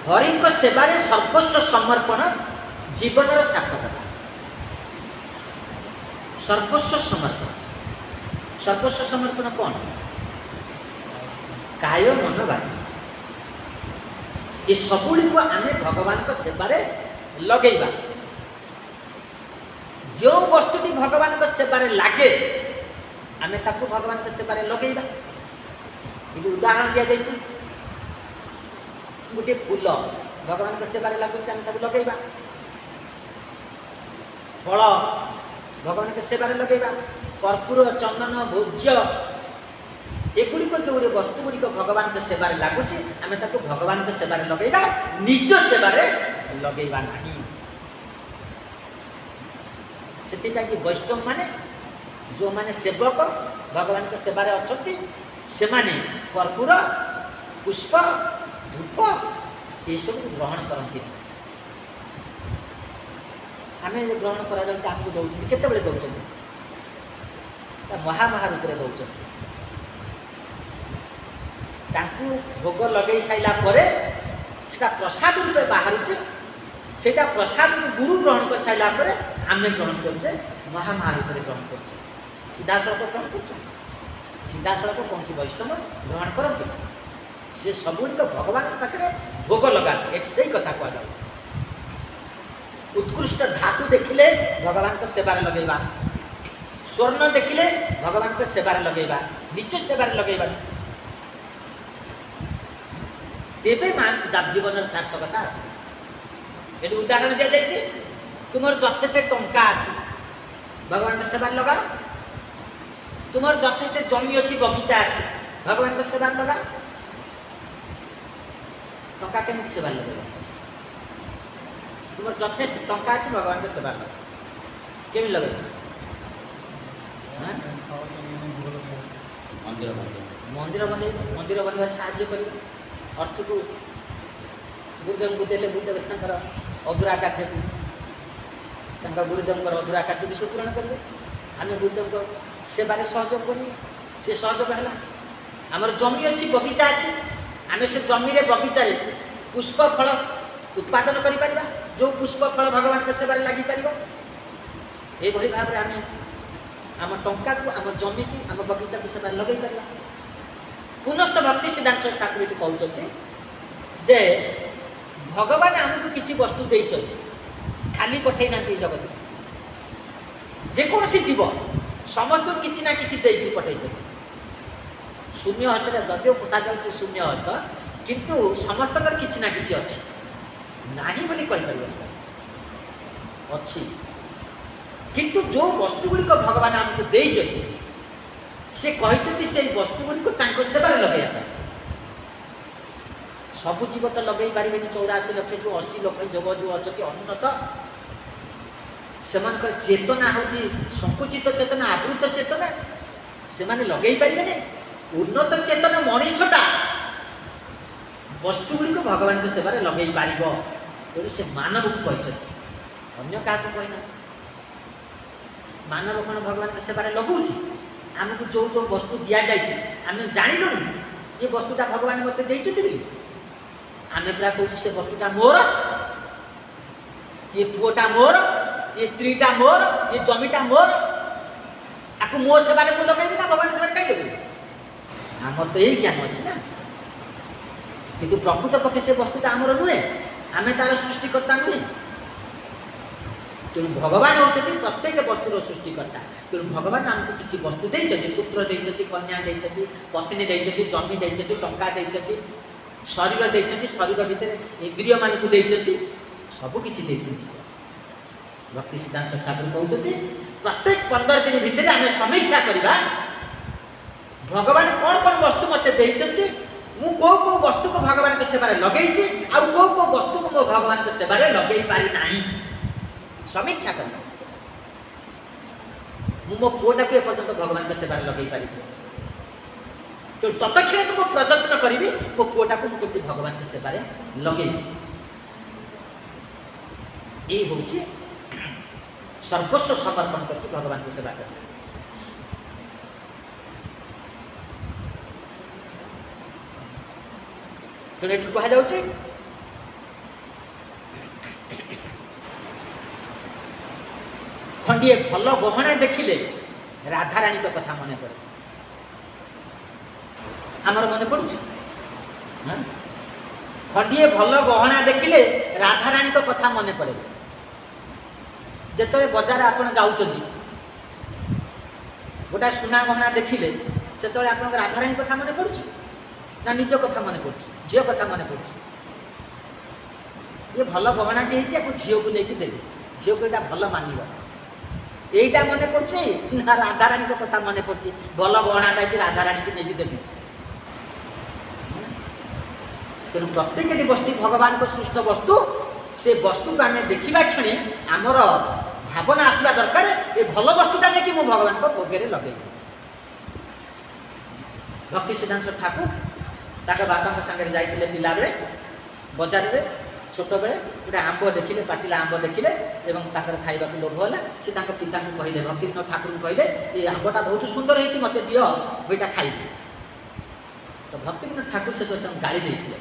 हरि सेवार सर्वस्व समर्पण जीवन सार्थकता। सर्वस्व समर्पण, सर्वस्व समर्पण कौन? काय मन वाणी ये सबुड़ी को आमे भगवान को सेवारे लगेबा। जो वस्तुटी भगवान को सेवारे लागे आमे ताकू भगवान को सेवारे लगेबा। ये उदाहरण दिया जाइए, गोटे फूल भगवान को सेवारे लगुच आमे ताकू लगेबा। फल भगवान के सेवारे लगेबा। कर्पूर चंदन भोज्य एगुड़िक जो वस्तु गुड़िक भगवान के सेवारे लगुच आम ताको भगवान के सेवारे लगेबा, निज सेवारे लगेबा नहीं। से वैष्णव माने जो माने सेवक भगवान के सेवारे अछंती से माने कर्पूर पुष्प धूप ये सब ग्रहण करती। आम ग्रहण करा आमको दौरान केतबेले दौरान महामहा रूप में दौरान भोग लगे सारा पर प्रसाद रूपे बाहर से प्रसाद गुरु ग्रहण कर सारा पर आम ग्रहण करे महामहा रूप में ग्रहण कर सीधा सड़क ग्रहण कर सीधा सड़क कौन वैष्णव ग्रहण करते से सबुड़ भगवान पाखे भोग लगाते। से ही कथा कह उत्कृष्ट धातु देखिले भगवान को सेवार लगेबा, स्वर्ण देखिले भगवान को सेवार लगेबा, निज सेवार लगेबा, तेबे मान जीवन सार्थकता आसे। ये उदाहरण दिया जाए, तुम यथेष्ट टंका अच्छी भगवान को सेवार लगा, तुम यथेष्ट जमी अच्छी बगीचा अच्छी भगवान को सेवार लगा। टंका केमती सेवार लगेगा? तुम यथेष्ट टंका अच्छी भगवान के सेवा केमी लगे? मंदिर बन मंदिर बनवार साहाଯ୍य कर अर्थ को गुरुदेव को देले गुरुदेव अधूरा कार्य को गुरुदेव अधूरा कार्य विषय पूरण करेंगे। आम गुरुदेव को सेवारे सहयोग करेंगे, से सहयोग है। आमर जमी अच्छी बगीचा अच्छी आम से जमी बगीचार पुष्प फल उत्पादन करिपरिबा, जो पुष्प फल भगवान के सेवारे लगी पार। ये भाव में आम टंका को आम जमी की आम बगीचा को सेवारे लगे पार। पुनस्थ भक्ति सिद्धांत ठाकुर ये कहते जे भगवान आमको किसी वस्तु देते खाली पठे ना जगत जेकोसी जीव समस्त किसी ना कि पठे शून्य हस्त जदिव कथा जाऊँगी शून्य हस्त किंतु समस्त किसी ना कि अच्छी नहीं बोली अच्छी किंतु जो वस्तु गुड़िक भगवान आमको देते से कहते से वस्तु गुड़िक सेवार लगे सबु जीव तो लगे पारे 84 लक्ष जो 80 लक्ष जीव जो अच्छा अनुन्नत से चेतना हूँ संकुचित चेतना आवृत चेतना से लगे पारे। उन्नत चेतना मनीषटा वस्तु गुड़िक भगवान के सेवार लगे पार तेणु से मानव को कहते अन्य क्या कहना। मानव कौन भगवान के सेवार लगुच आमको जो जो वस्तु दि जाए आम जानलु ये वस्तुटा भगवान मत देते आम पूरा कह से वस्तुटा मोर, ये पुओटा मोर, ये स्त्रीटा मोर, ये जमीटा मोर, आपको मो सेवार मुझे लगे ना भगवान सेवार कहीं लगे आमर तो यही ज्ञान अच्छी ना। किंतु प्रकृत पक्षे से वस्तुटा आमर नुहे, आम तार सृष्टिकर्ता नुहे। तेणु भगवान होती प्रत्येक वस्तुर सृष्टिकर्ता। तेणु भगवान आमको किसी वस्तु देते पुत्र देते कन्या देते पत्नी देते जमी देते टंका देते शरीर देते शरीर भितर इंद्रिय मान को देते सबकि देते। भक्ति सिद्धांत ठाकुर कहते प्रत्येक 15 दिन भितर आम समीक्षा करवा भगवान कौन कौन वस्तु मत देते मु को वस्तु को भगवान के सेवार लगे आउ को वस्तु को भगवान के सेवार लगे पारि नहीं समीक्षा करना। मु मो पुओटा को एपर्यंत भगवान के सेवार लगे पारि तो तत्क्षण तो प्रयत्न करी मो पुओटा को मुझे भगवान के सेवार लगे। ये हूँ सर्वस्व समर्पण करके भगवान की सेवा करना। तो ये कह खंडिए भल गहना देखिले राधाराणी कथा मन पड़े आमर मन पड़ुछि खंडिए भल गहना देखिले राधाराणी कथा मन पड़े जिते बजार आपड़ जाऊँगी गोटा सुना गहना देखिले से आप राधाराणी कथा मन पड़ुछि ना निज कथा मन पड़ुछि झील कथा मन पड़ुछि ये भल गहनाटी हो झील को लेकिन देवी झील को यहाँ भल मान यहीटा मन पड़ुछि ना राधाराणी कथा मन पड़ुछि भल गहनाटा राधाराणी की नहीं देवी तेणु प्रत्येक वस्तु भगवान को सृष्ट वस्तु से वस्तु को आम देखा क्षण आमर भावना आसवा दरकार ये भल वस्तुटा नहीं कि भगवान को भोगे लगे भक्ति सिद्धांत ठाकुर बापा सागर जाते पिला बेले बजार में छोट बेले गोटे आंब देखिले पाचिला आंब देखिले और खाइबा लोभ है से पिता को कहले भक्ति ठाकुर कहले ये आंबटा बहुत सुंदर है मत दियो मुझा खाइबी तो भक्ति ठाकुर से गाड़ी देते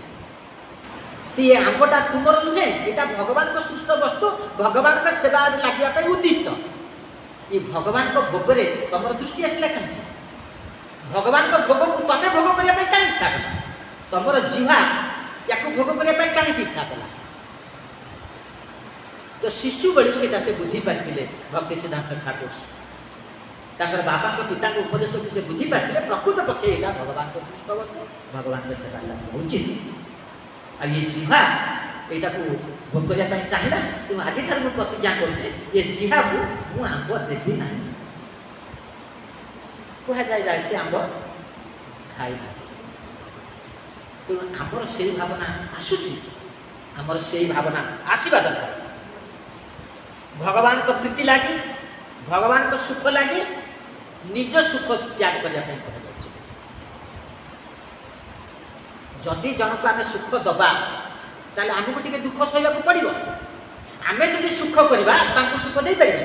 ये आंबटा तुमर नुहे यहाँ भगवान को सृष्ट वस्तु भगवान का सेवा लगे उद्दिष्ट ये भगवान को भोग में तुम दृष्टि आसला कहीं भगवान को भोग को तुम भोग करने कहीं इच्छा कला तुम जीवा या भोग करने कहीं इच्छा कला तो शिशु बड़ी से बुझी पारे भक्ति सिद्धांत ठाकुर बापा पिता उपदेश को से बुझी पारे प्रकृत पक्षे यहाँ भगवान को सृष्ट वस्तु भगवान को सेवा लगे उचित आ ये जीवा यहाँ को भोग करने चाहिए तेणु आज मुझे प्रतिज्ञा करुचे ये जीवा को मुझे आंब देवी ना कह जाए से आंब खाई ना तेणु आमर से भावना आसूची आमर से भावना आसवा दरकार भगवान को प्रीति लगे भगवान को सुख लगे निज सुख त्याग करने जदि जन को आम सुख दबा ताले आमको टिके दुख सहवाक पड़ो आम जब सुख करवा सुख दे पारे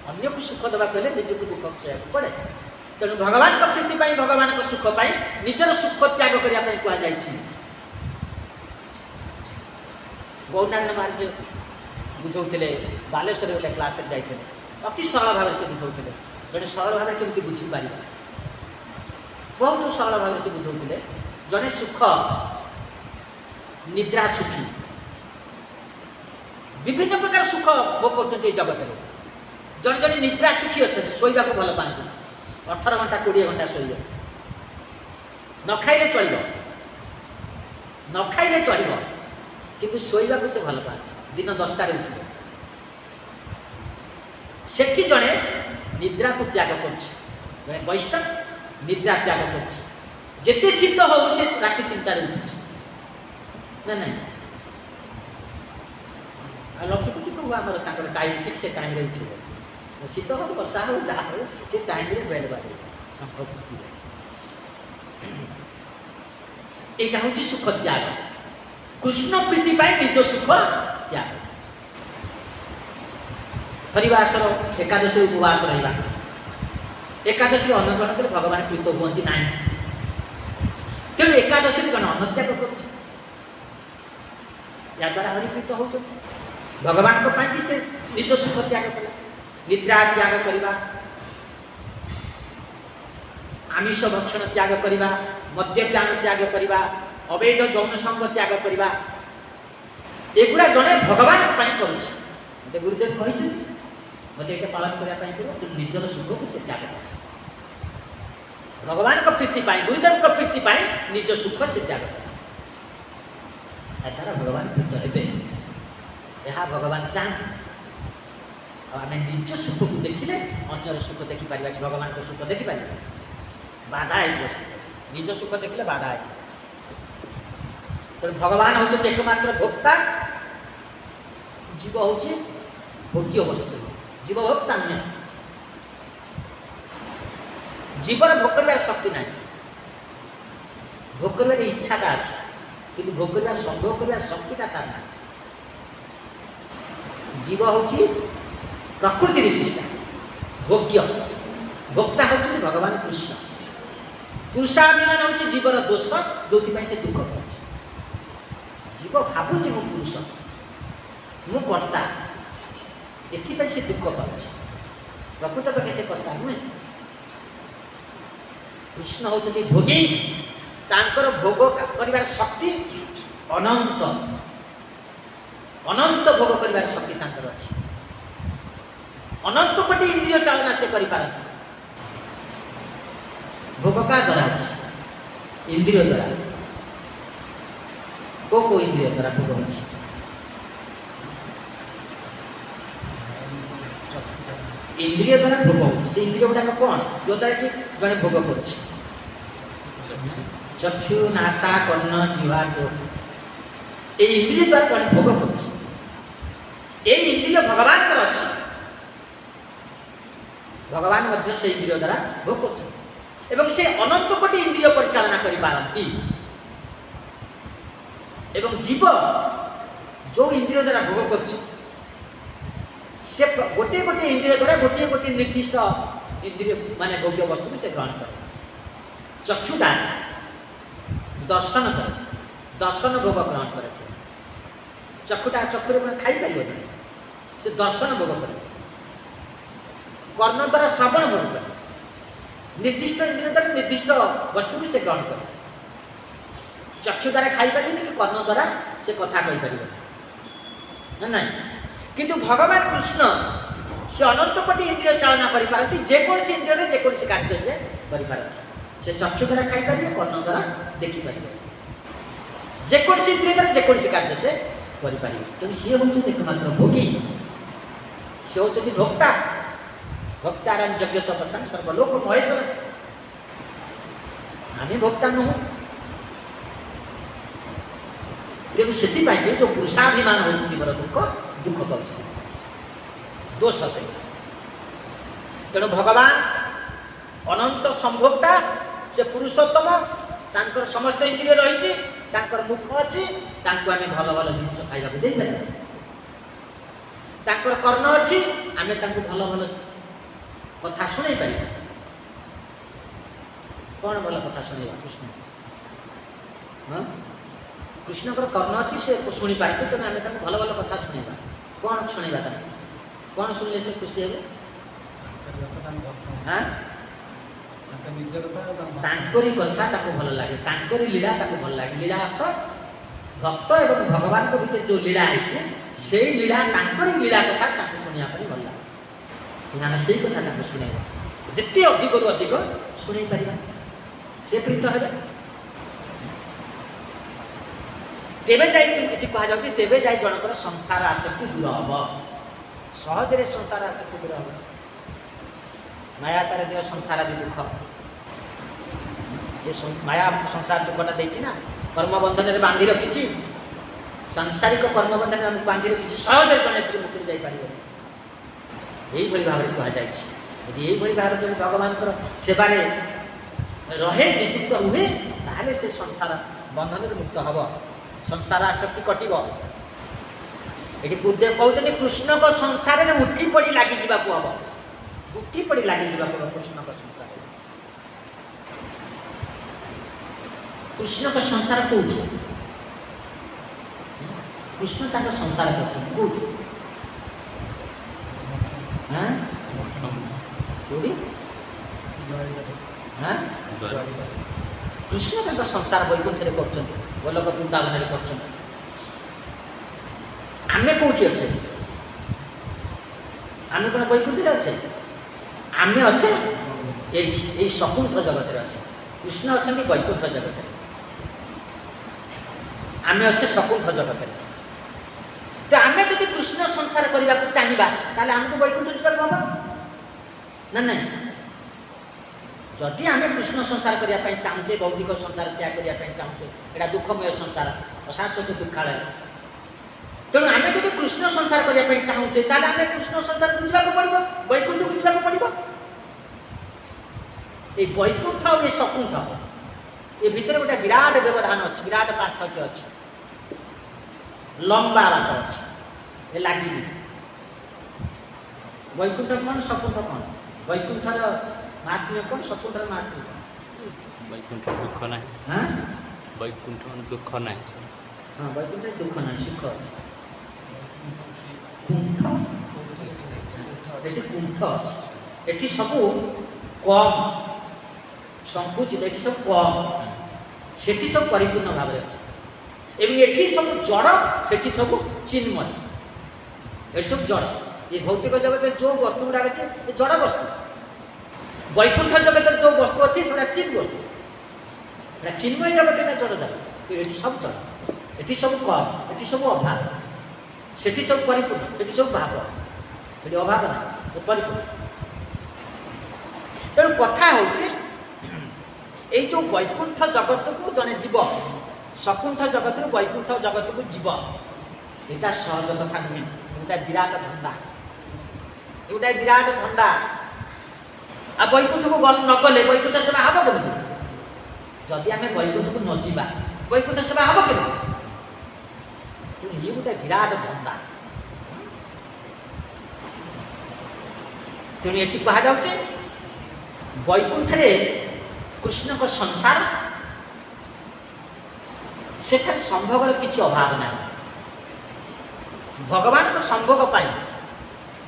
अन्य को सुख दबा कहले निजक दुख सहवाक पड़े तेणु भगवान को प्रीति भगवान को सुख पाई निजर सुख त्याग करने कहुई गौनारायण महाराज बुझाते बालेश्वर गोटे क्लास जाते अति सरल भाव से बुझाते जड़े सरल भाव केमती बुझीपार बहुत सरल भाव से बुझाते जड़े सुख निद्रा सुखी विभिन्न प्रकार सुख भोग कर जगत में जड़े जड़े निद्रा सुखी अच्छा शोवा को भल पाती 18 घंटा 20 घंटा शोब न खाइले चलो न खाइले चलो किंतु शोवा को से भल पाती दिन 10टार उठे सेठी जड़े निद्रा को त्याग कर वैष्णव निद्रा त्याग कर जिते शीत हो से राति 3टार उठुच ना नहीं लक्ष्मीपति प्रभु आम टाइम ठीक से टाइम उठे शीत हो वर्षा हो जहाँ हो से टाइम बेल बारे संभव यहाँ हूँ सुख त्याग कृष्ण प्रीति निज सुख त्याग हरिवासर एकादशी उपवास रहा एकादशी अन्नग्रहण कर भगवान प्रीत हुए ना तेणु एकादशी जन अन्न त्याग करा हरिप्रीत हो भगवान को पाई से निज सुख त्याग कला निद्रा त्याग करवा आमिष भक्षण त्याग करवा मद्यपान त्याग करवा अवैध यौन संग त्याग करवा एगुड़ा जड़े भगवान कर गुरुदेव कहते मत ये पालन करने पड़ो निजर सुख को से त्याग कर भगवान को प्रीति गुरुदेव को प्रीति निज सुख से त्याग कर भगवान प्रीत हे यह भगवान चाहते आम निज सुख को देखिले अन्यर सुख देखिपार कि भगवान को सुख देखिपार बाधा हो निज सुख देखिले बाधा हो भगवान होते एकमात्र भोक्ता जीव हूँ भोग्य वस्तु जीव भोक्ता नुहे जीवन भोग कर शक्ति ना भोग कर इच्छाटा अच्छी कि भोग कर संभव कर शक्तिटा तार ना जीव हूँ प्रकृति विशिष्टा भोग्य भोक्ता हूँ भगवान कृष्ण पुरुषाभिमान हूँ जीवर दोष जो से दुख कर जीव भावुँ मु पुरुष मु कर्ता एथिपाई से दुख पाଉଛି प्रकृत पक्षे से कर्ता नुहे कृष्ण होचंदी भोगी तांकर भोग करिवार शक्ति अनंत अनंत भोग करिवार शक्ति तांकर अछि अनंत कोटि इंद्रिय चालना से करि पारती भोग का द्वारा अछि इंद्रिय द्वारा को इंद्रिय द्वारा भोग अछि इंद्रिय द्वारा भोग अछि से इंद्रिय गुडा कोन जो द्वारा कि जने भोग करछि चक्षु नासा कर्ण जीवा को ए इंद्रिय द्वारा जने भोग करछि ए इंद्रिय भगवान कर अछि भगवान मध्य से इंद्रिय द्वारा भोग करछि एवं से अनंत कोटि इंद्रिय परिचालना करि पारंती एवं जीव जो इंद्रिय द्वारा भोग करछि से गोटे गोटे इंद्रिय द्वारा गोटे गोटे निर्दिष्ट इंद्रिय माने भोग्य वस्तु से ग्रहण करे चक्षुटा दर्शन करे दर्शन भोग ग्रहण करे से चक्षुटा चक्षुरे कोन खाई परिबो से दर्शन भोग करे कर्ण द्वारा श्रवण भोग करे निर्दिष्ट इंद्रिय द्वारा निर्दिष्ट वस्तु से ग्रहण करे चक्षु द्वारा खाई परिबो कि कर्ण द्वारा से कथा कहि परिबो ना नहीं किंतु भगवान कृष्ण से अनंत कोटि इंद्रिय चालना करि पारती जे कोनसी इंद्रिय जे कोनसी कार्य से करि पारती से चक्षु द्वारा खाई परिबे कर्ण द्वारा देखि परिबे जे कोनसी इंद्रिय द्वारा जे कोनसी कार्य से करि परिबे तो से होचो एकमात्र भोगी से होचो भोक्ता भक्तारन यज्ञ तपस्या सर्वलोक महेश्वर आमे भोक्ता न हो तेणु से जो पुरुषाभिमान हो जीवन दुख दुख पाँच दोष से तेणु भगवान अनंत संभोक्ता से पुरुषोत्तम तांकर समस्त इंद्रिय रही मुख अच्छी आम भल भल जिन खाइबा दे पार कर्ण अच्छी आम भल भल कथा शुणी पार कौन भल कथा शुणा कृष्ण हाँ कृष्ण कर्ण अच्छी से शुणी पारे तेनाली आम भल भल कथा शुणा कौन शुणा कौन शुणिले से खुशी हे हाँ तांकरी कथा ताको भल लगे तांकरी लीला ताको भल लगे लीला अर्थ भक्त एवं भगवान को भीतर जो लीला है से लीला तांकरी लीला कथा ताको शुणिया भल लगे आम से कथा ताको शुणा जिते अधिक रु अधिक शुणा पार से प्रीत हे तेबे जाई ये कहा जाउछि तेबे जाई जनकर संसार आसक्ति दूर हम सहजरे संसार आसक्ति दूर हम माया तार दियो संसार आदि दुख ये माया संसार दुखटा देछि ना कर्म बंधन रे बांधी रखिछि सांसारिक कर्म बंधन रे बांधी रखिछि सहजरे जने मुक्ति जाई पारिबो एही भली भाव रे कहा जाइछि यदि एही भली भाव रे भगवान कर सेवा रे रहे नियुक्त रुहे ताहले से संसार बंधन रे मुक्त हबो संसार आसक्ति कटिब ये गुरुदेव कहते कृष्ण को संसार में उठी पड़ी लगी जावाक हम उठी पड़ी लगी जावाक कृष्ण को संसार कृष्ण को संसार कौटी कृष्ण तक संसार कर कौटी हाँ कृष्ण तक संसार वैकुंठ में कर गोलक वृंदावन कर आमे कौटी अच्छे आमे कौन वैकुंठ अच्छे आमे अच्छे ये शकुंठ जगत अच्छे कृष्ण अच्छा वैकुंठ जगत आमे अच्छे शकुंठ जगत तो आमे जब कृष्ण संसार करने को चाहिए ताले आमको वैकुंठ जावाक हम ना नहीं जदि आम कृष्ण संसार करने चाहूचे भौतिक संसार त्याग करने चाहूचे यहाँ दुखमय संसार अशाश्वत दुखालय तेणु आम जब कृष्ण संसार करने चाहूचे आम कृष्ण संसार को जावाक पड़ो वैकुंठ को जावाक पड़ो ये वैकुंठ और ये शकुंठ ये भितर गोटे विराट व्यवधान अच्छी विराट पार्थक्य अच्छी लंबा बाट अच्छी ये लगे वैकुंठ कौन शकुंठ कौन वैकुंठर महात्म्य कौन शकुंठर महात्म्य वैकुंठ दुख ना हाँ वैकुंठ दुख ना हाँ वैकुंठ दुख ना सुख अच्छे कुंठ ଏଠି କୁଣ୍ଠ ଅଛି, ଏଠି ସବୁ କମ୍ ସଂକୁଚିତ, ଏଠି ସବୁ କମ୍, ସେଠି ସବୁ ପରିପୂର୍ଣ୍ଣ ଭାବରେ ଅଛି। ଏବଂ ଏଠି ସବୁ ଜଡ଼, ସେଠି ସବୁ ଚିନ୍ମୟ। ଏଠି ସବୁ ଜଡ଼। ଏ ଭୌତିକ ଜଗତରେ ଯେଉଁ ବସ୍ତୁ ଗୁଡ଼ାକ ଅଛି ଏ ଜଡ଼ ବସ୍ତୁ। ବୈକୁଣ୍ଠ ଜଗତରେ ଯେଉଁ ବସ୍ତୁ ଅଛି ସେଟା ଚିତ୍ ବସ୍ତୁ, এটা চিন্ময় জগতে না জড় জগৎ। এটি সব জড়, এটি সব কম, এটি সব অভাব, সেটি সব পরিপূর্ণ, সেটি সব ভাব, এটি অভাব না, পরিপূর্ণ। তেমন কথা হচ্ছে এই যে বৈকুণ্ঠ জগতকু জনে জীব, সকুণ্ঠ জগতর বৈকুণ্ঠ জগতকু জীব, এটা সহজ কথা নুহে, এটা বিরাট ধন্দা, এটা বিরাট ধন্দা। আর বৈকুণ্ঠকু নগলে বৈকুণ্ঠ সেবা হব কেমন? যদি আমি বৈকুণ্ঠকু ন যা বৈকুণ্ঠ সেবা হব কেমন? ইয়ে গোটে বিরাট ধন্দা। তেমনি এটি কুহযাচ্ছে বৈকুণ্ঠরে কৃষ্ণক সংসার, সেঠার সম্ভোগর কিছু অভাব নাই। ভগবানক সম্ভোগ পাই,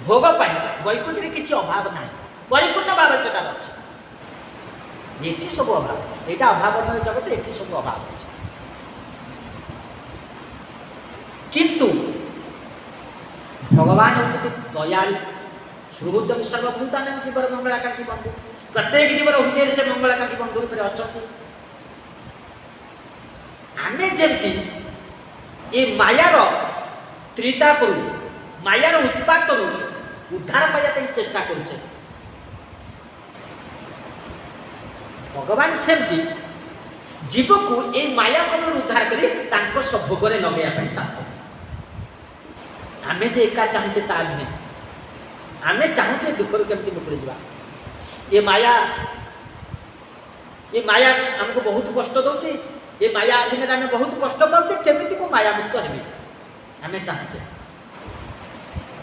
ভোগ পাই বৈকুণ্ঠরে কিছু অভাব নাই, পরিপূর্ণ ভাবে সেটা আছে। এটি সব অভাব, এটা অভাবময় জগতে এটি সব অভাব আছে। কিন্তু ভগবান হচ্ছেন দয়ালু, সুহৃদম সর্বভূতানাং জীবর মঙ্গলাকাঙ্ক্ষী বন্ধু। প্রত্যেক জীবর হৃদয়ে সে মঙ্গলাকাঙ্ক্ষী বন্ধু রূপে অଛନ୍ତି। ଆମେ ଯେମିତି ଏ ମାୟାର ତ୍ରିତାପରୁ, ମାୟାର ଉତ୍ପାତରୁ ଉଦ୍ଧାର ପାଇବା ପାଇଁ ଚେଷ୍ଟା କରୁଛେ, ଭଗବାନ ସେମିତି ଜୀବକୁ ଏଇ ମାୟା କବଳରୁ ଉଦ୍ଧାର କରି ତାଙ୍କ ଭୋଗରେ ଲଗେଇବା ପାଇଁ ଚାହୁଁଛନ୍ତି। ଆମେ ଯେ ଏକା ଚାହୁଁଛେ ତା ନୁହେଁ, ଆମେ ଚାହୁଁଛେ ଦୁଃଖରୁ କେମିତି ମୁକୁଳି ଯିବା। ଏ ମାୟା ଆମକୁ ବହୁତ କଷ୍ଟ ଦେଉଛି, ଏ ମାୟା ଅଧୀନରେ ଆମେ ବହୁତ କଷ୍ଟ ପାଉଛେ, କେମିତି ମୁଁ ମାୟା ମୁକ୍ତ ହେବି ଆମେ ଚାହୁଁଛେ।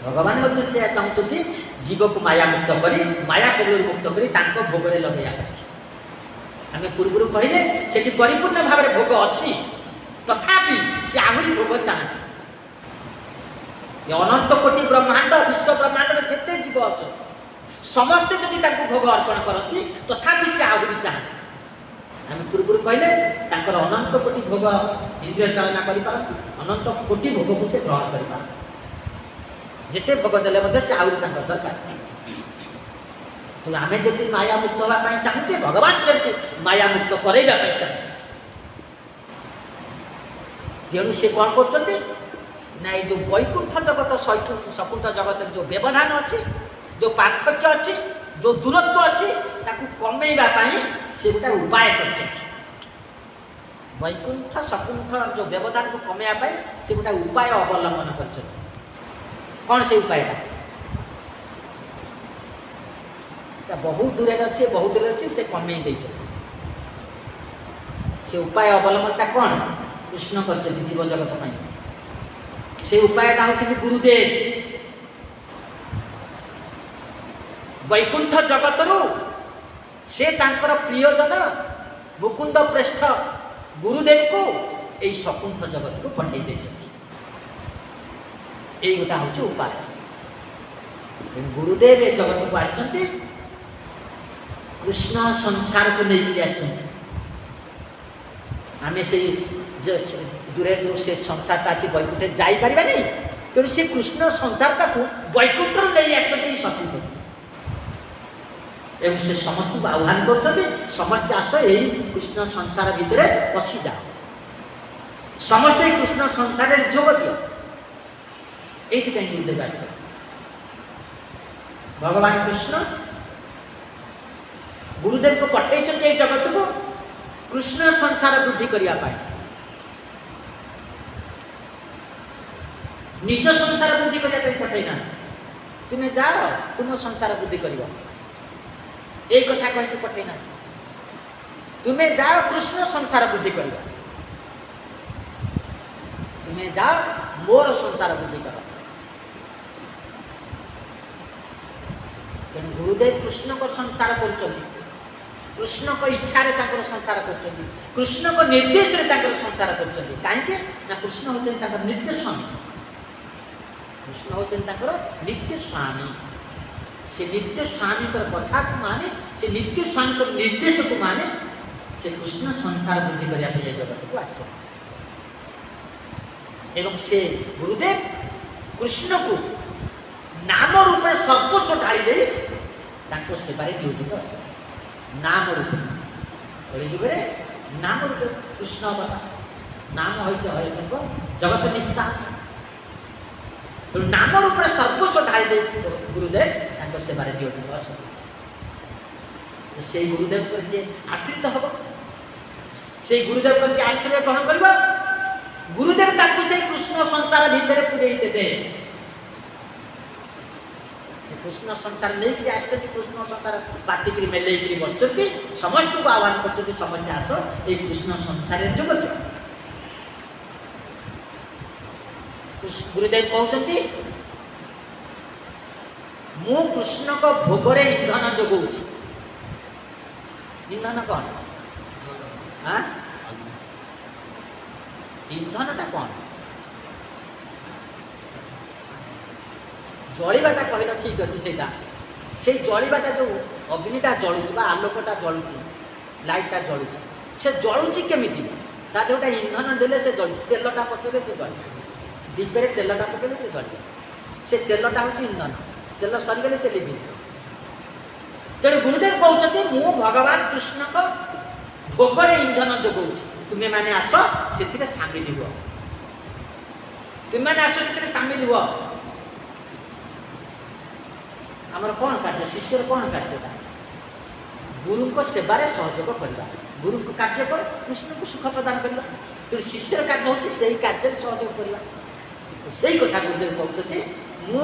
ଭଗବାନ ମଧ୍ୟ ସେ ଚାହୁଁଛନ୍ତି ଜୀବକୁ ମାୟା ମୁକ୍ତ କରି, ମାୟା କବଳରୁ ମୁକ୍ତ କରି ତାଙ୍କ ଭୋଗରେ ଲଗେଇବା ପାଇଁ। ଆମେ ପୂର୍ବରୁ କହିଲେ ସେଠି ପରିପୂର୍ଣ୍ଣ ଭାବରେ ଭୋଗ ଅଛି, ତଥାପି ସେ ଆହୁରି ଭୋଗ ଚାହାନ୍ତି। ଏ ଅନନ୍ତ କୋଟି ବ୍ରହ୍ମାଣ୍ଡ, ବିଶ୍ୱ ବ୍ରହ୍ମାଣ୍ଡରେ ଯେତେ ଜୀବ ଅଛନ୍ତି ସମସ୍ତେ ଯଦି ତାଙ୍କୁ ଭୋଗ ଅର୍ପଣ କରନ୍ତି, ତଥାପି ସେ ଆହୁରି ଚାହାନ୍ତି। ଆମେ ପୂର୍ବରୁ କହିଲେ ତାଙ୍କର ଅନନ୍ତ କୋଟି ଭୋଗ ଇନ୍ଦ୍ରିୟ ଚାଳନା କରିପାରନ୍ତି, ଅନନ୍ତ କୋଟି ଭୋଗକୁ ସେ ଗ୍ରହଣ କରିପାରନ୍ତି। ଯେତେ ଭୋଗ ଦେଲେ ମଧ୍ୟ ସେ ଆହୁରି ତାଙ୍କର ଦରକାର। କିନ୍ତୁ ଆମେ ଯେମିତି ମାୟା ମୁକ୍ତ ହେବା ପାଇଁ ଚାହୁଁଛେ, ଭଗବାନ ସେମିତି ମାୟା ମୁକ୍ତ କରାଇବା ପାଇଁ ଚାହୁଁଛନ୍ତି। ତେଣୁ ସେ କ'ଣ କରୁଛନ୍ତି ନା ଏଇ ଯେଉଁ ବୈକୁଣ୍ଠ ଜଗତ ସକୁଣ୍ଠ ଜଗତରେ ଯେଉଁ ବ୍ୟବଧାନ ଅଛି, ଯେଉଁ ପାର୍ଥକ୍ୟ ଅଛି, ଯେଉଁ ଦୂରତ୍ୱ ଅଛି, ତାକୁ କମେଇବା ପାଇଁ ସେ ଗୋଟେ ଉପାୟ କରିଛନ୍ତି। ବୈକୁଣ୍ଠ ସକୁଣ୍ଠ ଯେଉଁ ବ୍ୟବଧାନକୁ କମେଇବା ପାଇଁ ସେ ଗୋଟେ ଉପାୟ ଅବଲମ୍ବନ କରିଛନ୍ତି। କ'ଣ ସେ ଉପାୟଟା? ବହୁତ ଦୂରରେ ଅଛି, ବହୁତ ଦୂରରେ ଅଛି, ସେ କମେଇ ଦେଇଛନ୍ତି। ସେ ଉପାୟ ଅବଲମ୍ବନଟା କ'ଣ? କୃଷ୍ଣ କରିଛନ୍ତି ଜୀବ ଜଗତ ପାଇଁ। ସେ ଉପାୟଟା ହେଉଛନ୍ତି ଗୁରୁଦେବ। ବୈକୁଣ୍ଠ ଜଗତରୁ ସେ ତାଙ୍କର ପ୍ରିୟଜନ ମୁକୁନ୍ଦ ପ୍ରେଷ୍ଠ ଗୁରୁଦେବଙ୍କୁ ଏଇ ସକୁଣ୍ଠ ଜଗତକୁ ପଠାଇ ଦେଇଛନ୍ତି। ଏଇ ଗୋଟା ହେଉଛି ଉପାୟ। ଗୁରୁଦେବ ଏ ଜଗତକୁ ଆସିଛନ୍ତି, କୃଷ୍ଣ ସଂସାରକୁ ନେଇକି ଆସିଛନ୍ତି। ଆମେ ସେଇ ଦୂରରେ ଯେଉଁ ସେ ସଂସାରଟା ଅଛି ବୈକୁଣ୍ଠ ଯାଇପାରିବା ନାହିଁ, ତେଣୁ ସେ କୃଷ୍ଣ ସଂସାରଟାକୁ ବୈକୁଣ୍ଠରୁ ନେଇ ଆସିଛନ୍ତି ଏଇ ସକୁଣ୍ଠ। ଏବଂ ସେ ସମସ୍ତଙ୍କୁ ଆହ୍ୱାନ କରୁଛନ୍ତି, ସମସ୍ତେ ଆସ ଏଇ କୃଷ୍ଣ ସଂସାର ଭିତରେ ପଶିଯାଅ, ସମସ୍ତେ ଏଇ କୃଷ୍ଣ ସଂସାରରେ ଯୋଗ ଦିଅ। ଏଇଥିପାଇଁ ଗୁରୁଦେବ ଆସିଛନ୍ତି। ଭଗବାନ କୃଷ୍ଣ ଗୁରୁଦେବଙ୍କୁ ପଠାଇଛନ୍ତି ଏଇ ଜଗତକୁ କୃଷ୍ଣ ସଂସାର ବୃଦ୍ଧି କରିବା ପାଇଁ। ନିଜ ସଂସାର ବୃଦ୍ଧି କରିବା ପାଇଁ ପଠାଇ ନାହାନ୍ତି। ତୁମେ ଯାଅ, ତୁମ ସଂସାର ବୃଦ୍ଧି କରିବ, এই কথা কহিকি পঠাই না। তুমি যাও, কৃষ্ণ সংসার বৃদ্ধি করিব। তুমি যাও, মোর সংসার বৃদ্ধি কর। তেমন গুরুদেব কৃষ্ণক সংসার করছেন, কৃষ্ণক ইচ্ছারে তাঁর সংসার করছেন, কৃষ্ণক নির্দেশে তাঁর সংসার করছেন। কাহিঁকি না কৃষ্ণ হচ্ছেন তাঁর নিত্য স্বামী। কৃষ্ণ হচ্ছেন তাঁর নিত্য স্বামী। से नित्य स्वामी कथा को माने से नित्य स्वामी निर्देश को माने से कृष्ण संसार बुद्धि करने जगत को आस एवं से गुरुदेव कृष्ण को नाम रूप सर्वस्व ढाई दे सेवार नियोजित अच्छा नाम रूप कलिजुगे नाम रूप कृष्ण अवतार नाम होते हरिशंकर जगत निष्ठा तो नाम रूप सर्वस्व ढाई दे गुरुदेव सेवार नियोजित अच्छा तो से गुरुदेव पर जे आश्रित हम से गुरुदेव पर जे आश्रय ग्रहण करबा गुरुदेव ताकू से कृष्ण संसार भितर पुरई देबे कृष्ण संसार नहीं कि आश्चर्य कृष्ण संसार पाटिक मेल बसुँच समस्त को आह्वान कर समस्त आस ये कृष्ण संसार जगत गुरुदेव कहते मु कृष्ण को भोगरे इंधन जोगाऊँ इंधन कौन हाँ इंधनटा कौन जलिबाटा कहल ठीक अच्छे से जलिबाटा जो अग्निटा जलुची आलोकटा जलुची लाइटा जलुची से जलुची केमिति ता गोटे इंधन देले से जलुची तेलटा पकेले से जल दीपे तेलटा पकेले से जल से तेलटा हूँ इंधन तेल सरीगले से लिभि तेणु गुरुदेव कहते मु भगवान कृष्ण को भोगरे इंधन जोगाऊँ तुम्हें मैंने आस से सामिल हुआ तुम मैंने आस से सामिल हुआ आमर कौन कार्य शिष्यर कौन कार्यटा गुरु को सेवार सहयोग करवा गुरु को कार्य कर कृष्ण को सुख प्रदान करवा तो शिष्यर कार्य हूँ से कार्य सहयोग करवा से कथा गुरुदेव कहते मु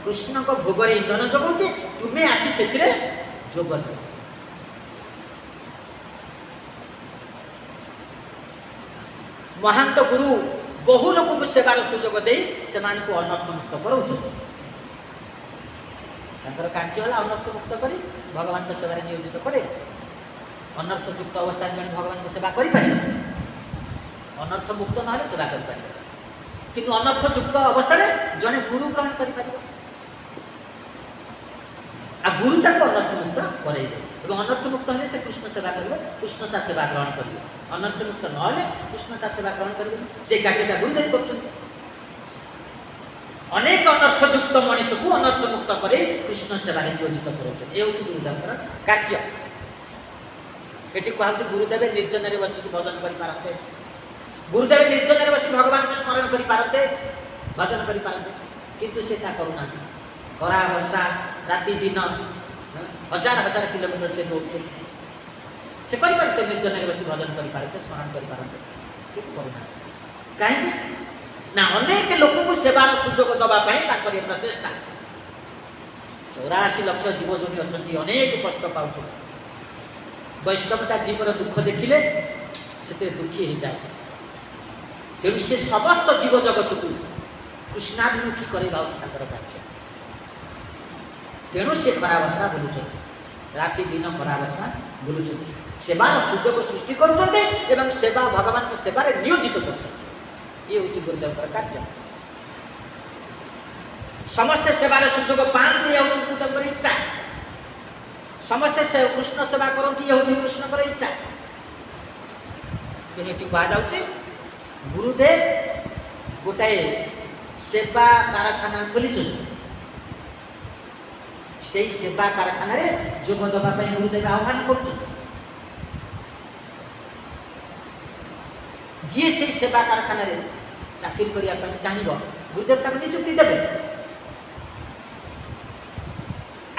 कृष्ण को भोगरे इंधन जोगाऊँ तुम्हें आसी से जोग दियो महांत गुरु बहु लोक को सेवार सुजोग दे से अनर्थ मुक्त कराऊँ कार्य है अनर्थ मुक्त कर भगवान को सेवार नियोजित करे अनर्थ युक्त अवस्था जन भगवान को सेवा कर अनर्थ मुक्त ना सेवा कर किंतु अनर्थ युक्त अवस्था जड़े गुरु ग्रहण कर गुरुटा को अनर्थ मुक्त करे अनर्थ मुक्त हेले से कृष्ण सेवा कर कृष्णता सेवा ग्रहण कर अनर्थ मुक्त ना कृष्णता सेवा ग्रहण कर से कार्यटा गुरुदेव कर अनेक अनर्थयुक्त मनीष को अनर्थ मुक्त कर कृष्ण सेवा नियोजित कर गुरुदेव कार्य ये कहते गुरुदेव निर्जन बस भजन करते गुरुदेव निर्जन बस भगवान को स्मरण करते भजन करते किंतु से करूना खरा वर्षा राति दिन हजार हजार किलोमीटर से दौड़ से करते निर्जन बस भजन करते स्मरण करते करूना कहीं ना अनेक लोक को सेवार सुजोग दवाई प्रचेषा 84 लाख जीव जो अच्छा अनेक कष्ट पाँच वैष्णवता जीवन दुख देखिले से दुखी हो जाए तेणु से समस्त जीव जगत को कृष्णाभिमुखी करवा कार्य तेणु से खरा वर्षा बुलूँ राति दिन खरा वर्षा बुलूँ सेवार सुजोग सृष्टि कर सेवा भगवान को सेवार नियोजित कर ये हूँ गुरुदेव कार्य समस्ते सेवार सुजोग पाँच ये हूँ गुरुदेव इच्छा समस्ते से कृष्ण सेवा करती ये हूँ कृष्ण इच्छा ये कहुचे गुरुदेव गोटाए सेवा कारखाना खोली से सेवा कारखाना जोग देवाई गुरुदेव आह्वान कर जी से सेवा कारखाना चाकरी करने चाहिए गुरुदेव तक निजुक्ति देवे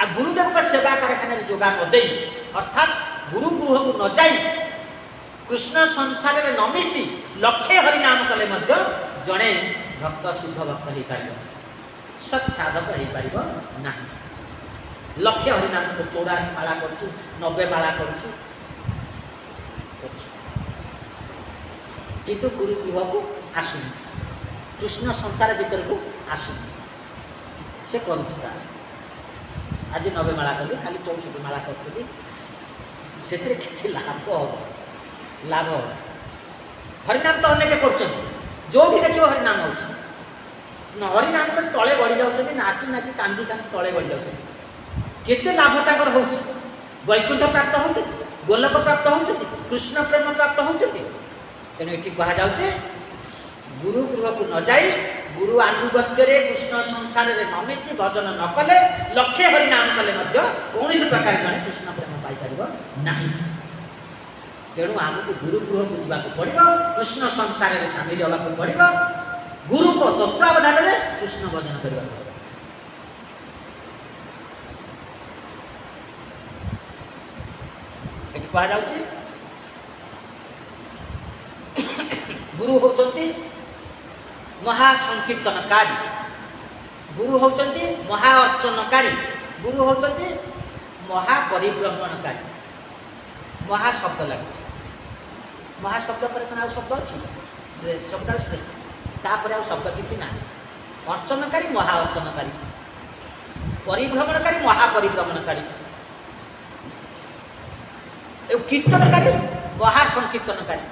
आ गुरुदेव का सेवा कारखाना जोगा नदे अर्थात गुरु गृह को न जाई कृष्ण संसार में न मिसी लक्षे हरिनाम कले जड़े भक्त शुद्ध भक्त हो पार सत् साधक हो पार ना लक्षे हरिनाम को 84 माला कर 90 माला कर किंतु गुरु गृह को आसुनी कृष्ण संसार भीतर को आसुनी से करुच्छा आज 90 माला कली खाली 64 माला करती से किसी लाभ हरिनाम तो अनेक कर जो भी देखिए हरिनाम हो हरिनाम तो तले बढ़ी जाऊँ नाची नाची कांदी कांदी तले बढ़ी जाऊँ केते लाभ ताकर होउछि वैकुंठ प्राप्त होउछि गोलक प्राप्त होउछि कृष्ण प्रेम प्राप्त होउछि तेणु एठी कहा जाउछि गुरु गृह को न जाई गुरु आनुगत्य रे कृष्ण संसार रे न मिसी भजन न कले लक्षे हरि नाम कले मध्य कौन प्रकार जने कृष्ण प्रेम पाई परिबो नाही तेणु आमको गुरु गृह को जीवा पड़ो कृष्ण संसार में सामिल होगा पड़ो गुरु को तत्वावधान में कृष्ण भजन करने कह जाउछि गुरु होचंती महासंकीर्तनकारी गुरु होचंती महाअर्चनकारी गुरु होचंती महापरिभ्रमणकारी महाशब्द लगे महाशब्द पर कौन शब्द अच्छी शब्द श्रेष्ठ तापर आ शब्द किसी ना अर्चनकारी महाअर्चनकारी परिभ्रमणकारी महापरिभ्रमणकारी कीर्तनकारी महासंकीर्तनकारी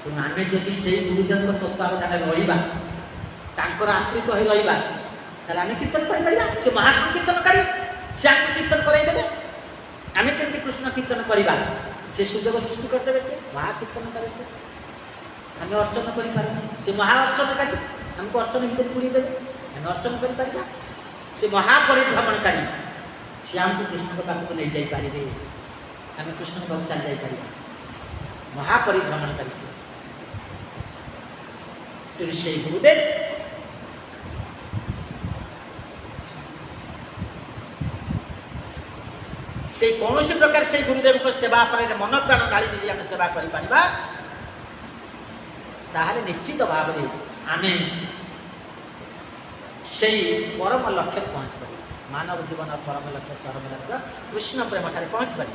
आम जदि से गुरुदेव तत्वावधान रहा आश्रित हो रहा आम कीर्तन कर से महासंकीर्तनकारी से आम कीर्तन करदेवे आम केमती कृष्ण कीर्तन करवा से सुजोग सृष्टि करदे से महाकीर्तन करे से आम अर्चन कर से महाअर्चनकारी आमको अर्चन भितर पूरी देवे आम अर्चन कर से महापरिभ्रमणकारी से आमको कृष्ण के पाखक नहीं जापारे आम कृष्ण के पाख चल जापर महापरिभ्रमणकारी से गुरुदेव से कौन प्रकार से गुरुदेव को सेवा पर मन प्राण ढाली दी आम सेवा करा ताहले निश्चित भाव में आम से परम लक्ष्य पहुँच पार मानव जीवन परम लक्ष्य चरम लक्ष्य कृष्ण प्रेम ठारे पहुँच पार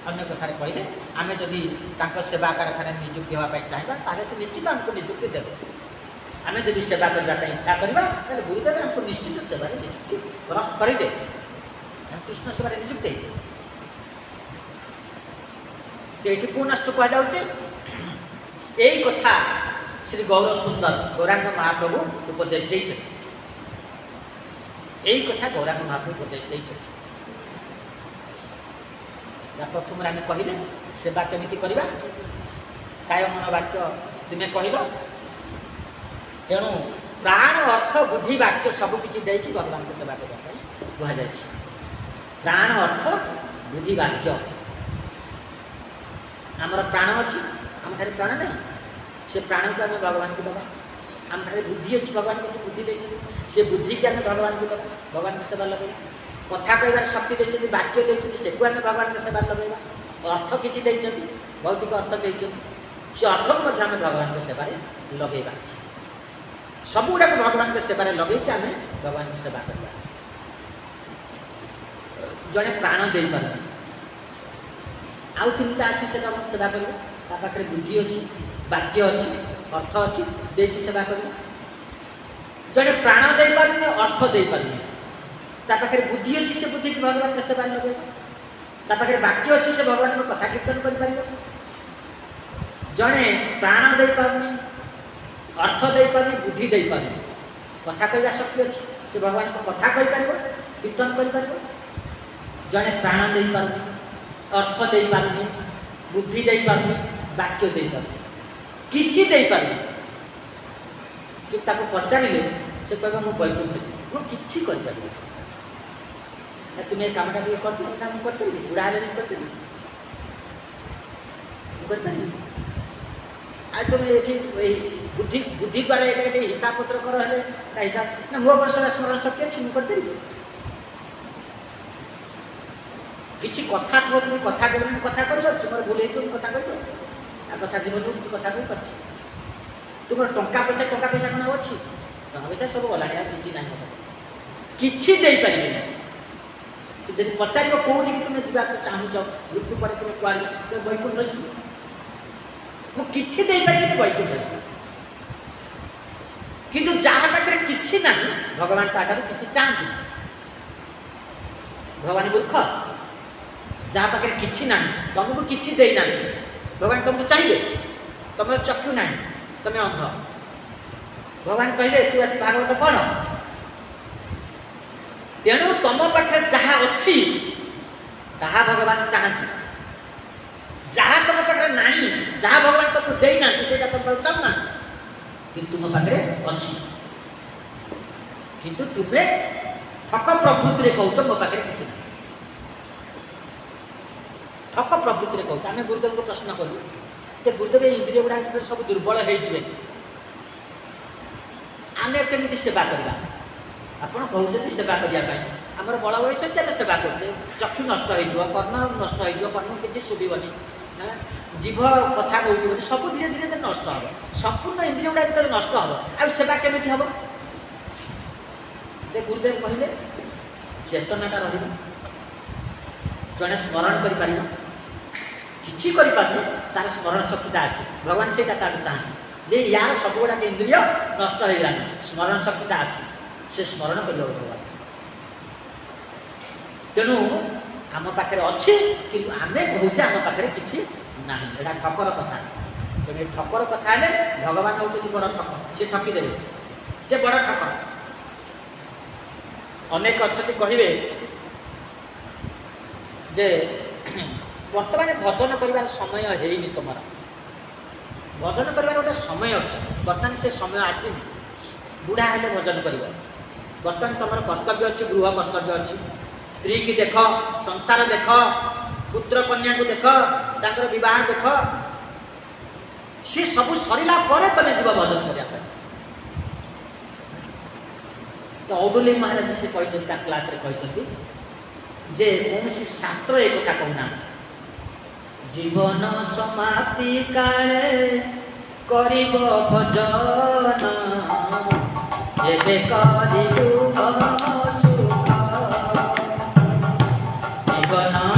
अन्य कथार कहले आम जदि सेवा कारखाना नियुक्ति होगापी चाहिए से निश्चित आमको नियुक्ति देवे आम जदि सेवा करने इच्छा करवा गुरुदेव आमको निश्चित सेवा नियुक्ति करदे कृष्ण सेवा नियुक्त ये पुनश्च कहुचे यही कथा श्री गौर सुंदर गौरांग महाप्रभु उपदेश देते यही कथा गौरांग महाप्रभु उपदेश देते प्रथम आम कहले सेवा केमिति करवा काय मन वाक्य तुम्हें कह तेणु प्राण अर्थ बुद्धि वाक्य सबकि देकी भगवान को सेवा करने कहुई प्राण अर्थ बुद्धि वाक्य आमर प्राण अच्छी आम ठारे प्राण नहीं से प्राण को आम भगवान को दबा आम ठारे बुद्धि अच्छी भगवान को बुद्धि देते से बुद्धि की आम भगवान को दबा भगवान की सेवा लगे कथा कहबार शक्ति देते वाक्य देते से आम भगवान के सेवा लगेगा अर्थ किसी देते भौतिक अर्थ देते से अर्थ को आम भगवान के सेवा लगेगा सब गुड़ाक भगवान के सेवा लगे आम भगवान की सेवा करवा जड़े प्राण दे पार आउ तीनटा अच्छी से सेवा कर पाखे बुद्धि अच्छी वाक्य अच्छी अर्थ अच्छी देकी सेवा कर जड़े प्राण दे पारे अर्थ दे पारे पाखे बुद्धि अच्छी से बुद्धि की भगवान के सेवा लगे पाखे वाक्य अच्छी से भगवान को कथा कीर्तन कर जड़े प्राण दे पारे अर्थ दे पारे बुद्धि दे पारे कथा कहवा शक्ति अच्छी से भगवान को कथा कही पार कीर्तन कर जड़े प्राण दे पारे अर्थ दे पारे बुद्धि दे पारे वाक्य दे पारे किछि दे पारे कि ताको पचारे से कहबा मु वैकुंठ मु किछि कर पारे तुम्हें कामटा भी करते बुढ़ा करते आज तुम ये बुद्धि बुद्धि द्वारा ये हिसाब पत्र कर हिसाब ना मो वर्ष स्मरण शक्ति अच्छी मुझे किसी कथा कह तुम कथा कह कथा कर मोर भूल कथा कर कथा जीवन किसी कथा कही तुम टंका पैसा कौन अच्छी टंका पैसा सब गला किसी ना किसी दे पारे जब पचार कौटी तुम्हें जावाक चाहूच मृत्यु पर तुम्हें कह तुम वैकुंठ जी मुझे पारे वैकुंठ जी कि जहाँ पाखे किसी ना भगवान ताठार किसी चाहती भगवान मूर्ख जहाँ पाखे किसी ना तुमको किसी देना भगवान तुमको चाहिए तुम चक्षु ना तुम्हें अंध भगवान कहले तू आसी भागवत पढ़ तेणु तुम पाखे जहाँ अच्छी ताहा भगवान चाहती, जहाँ तुम पाखे नहीं, जहाँ भगवान तुमको देना से तुम चाहना कि तुम पाखे अच्छी, किंतु तुम्हें ठक प्रवृत्ति कौच मो पाखे किसी ना, ठक प्रवृत्ति कौच। आम गुरुदेव को प्रश्न कलु कि गुरुदेव इंद्रिय गुड़ा सब दुर्बल हो आम केमी सेवा करवा, आपड़ कहते सेवा करने आमर बड़ बयस अच्छे आम सेवा करचे, चक्षु नष्ट हो, कर्ण नष्ट हो, कर्ण किसी शुभनी, जीभ कथा कहूँ सब धीरे धीरे नष्ट हे, संपूर्ण इंद्रिय गुड़ा जो नष्ट हम आ सेवा केमी हम। गुरुदेव कहले चेतनाटा रही जड़े स्मरण कर किसी तार स्मरण शक्तिटा अच्छी, भगवान से चाहे जे यार सब गुड़ाक इंद्रिय नष्ट हो गलानी, स्मरण शक्तिटा अच्छी से स्मरण कर भगवान। तेणु आम पाखे अच्छे कि आम कहूचे आम पाखे किसी ना, यहाँ ठकर कथा। तेणु ठकर कथा है भगवान हूँ बड़ ठक, सी ठकीदे से बड़ ठक। अनेक अच्छा कहे जे बर्तमान भजन कर समय है तुम, भजन कर गोटे समय अच्छे, बर्तमान से समय आसनी, बुढ़ा हेले भजन कर। बर्तमान तुम कर्तव्य अच्छी, गृह कर्तव्य अच्छी, स्त्री की देख, संसार देख, पुत्र कन्या को देख, तांकर विवाह देख, सी सब सरला तुम जीव भजन करने। तो औडुली महाराज से कहते क्लास रे कहते जे कौन शास्त्र एक कथा कहना, जीवन समाप्ति काले करिब भजन एबे करिबु